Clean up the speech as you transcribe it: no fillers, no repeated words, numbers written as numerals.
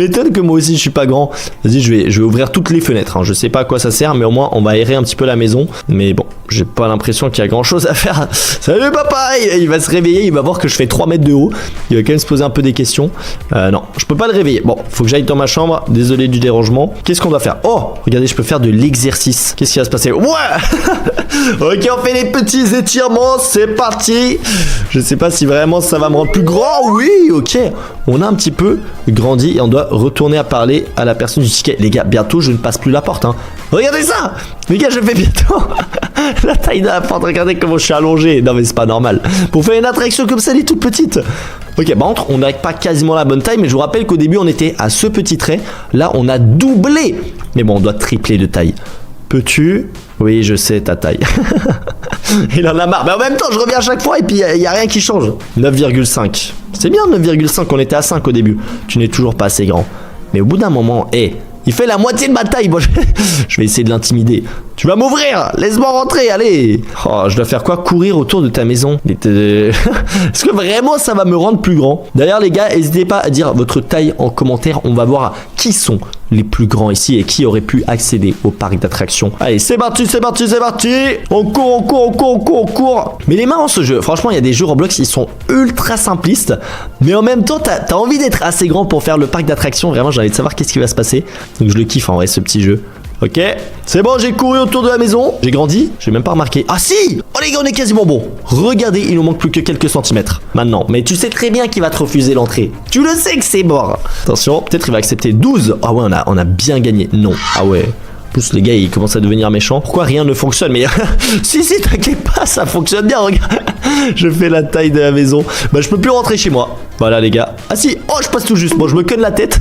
M'étonne que moi aussi je suis pas grand. Vas-y, je vais ouvrir toutes les fenêtres. Hein. Je sais pas à quoi ça sert, mais au moins on va aérer un petit peu la maison. Mais bon, j'ai pas l'impression qu'il y a grand chose à faire. Salut papa, il va se réveiller, il va voir que je fais 3 mètres de haut. Il va quand même se poser un peu des questions. Non, je peux pas le réveiller. Bon, faut que j'aille dans ma chambre. Désolé du dérangement. Qu'est-ce qu'on doit faire? Oh, regardez, je peux faire de l'exercice. Qu'est-ce qui va se passer? Ouais. Ok, on fait les petits étirements. C'est parti. Je sais pas si vraiment ça va me rendre plus grand. Oui, ok. On a un petit peu grandi et on doit retourner à parler à la personne du ticket. Les gars, bientôt je ne passe plus la porte. Hein. Regardez ça. Les gars, je fais bientôt la taille de la porte. Regardez comment je suis allongé. Non mais c'est pas normal. Pour faire une attraction comme ça, elle est toute petite. Ok, bah on n'a pas quasiment la bonne taille, mais je vous rappelle qu'au début on était à ce petit trait. Là on a doublé. Mais bon, on doit tripler de taille. Peux-tu? Oui, je sais ta taille. Il en a marre. Mais en même temps, je reviens à chaque fois et puis il n'y a rien qui change. 9,5. C'est bien 9,5, on était à 5 au début. Tu n'es toujours pas assez grand. Mais au bout d'un moment, il fait la moitié de ma taille. Bon, je vais essayer de l'intimider. Tu vas m'ouvrir. Laisse-moi rentrer, allez. Oh, je dois faire quoi? Courir autour de ta maison. Est-ce que vraiment ça va me rendre plus grand? D'ailleurs, les gars, n'hésitez pas à dire votre taille en commentaire. On va voir qui sont les plus grands ici et qui aurait pu accéder au parc d'attractions. Allez, c'est parti, c'est parti, c'est parti. On court, on court, on court, on court, on court. Mais les mains en ce jeu, franchement, il y a des jeux Roblox qui sont ultra simplistes. Mais en même temps, t'as envie d'être assez grand pour faire le parc d'attractions. Vraiment, j'ai envie de savoir qu'est-ce qui va se passer. Donc je le kiffe en vrai, ce petit jeu. Ok, c'est bon, j'ai couru autour de la maison. J'ai grandi, j'ai même pas remarqué. Ah si! Oh les gars, on est quasiment bon. Regardez, il nous manque plus que quelques centimètres. Maintenant, mais tu sais très bien qu'il va te refuser l'entrée. Tu le sais que c'est mort. Attention, peut-être il va accepter 12. Ah ouais, on a bien gagné. Non, ah ouais. En plus, les gars, ils commencent à devenir méchants. Pourquoi rien ne fonctionne? Mais si, t'inquiète pas, ça fonctionne bien, regarde. Je fais la taille de la maison. Bah, je peux plus rentrer chez moi. Voilà, les gars. Ah si, oh, je passe tout juste. Bon, je me conne la tête.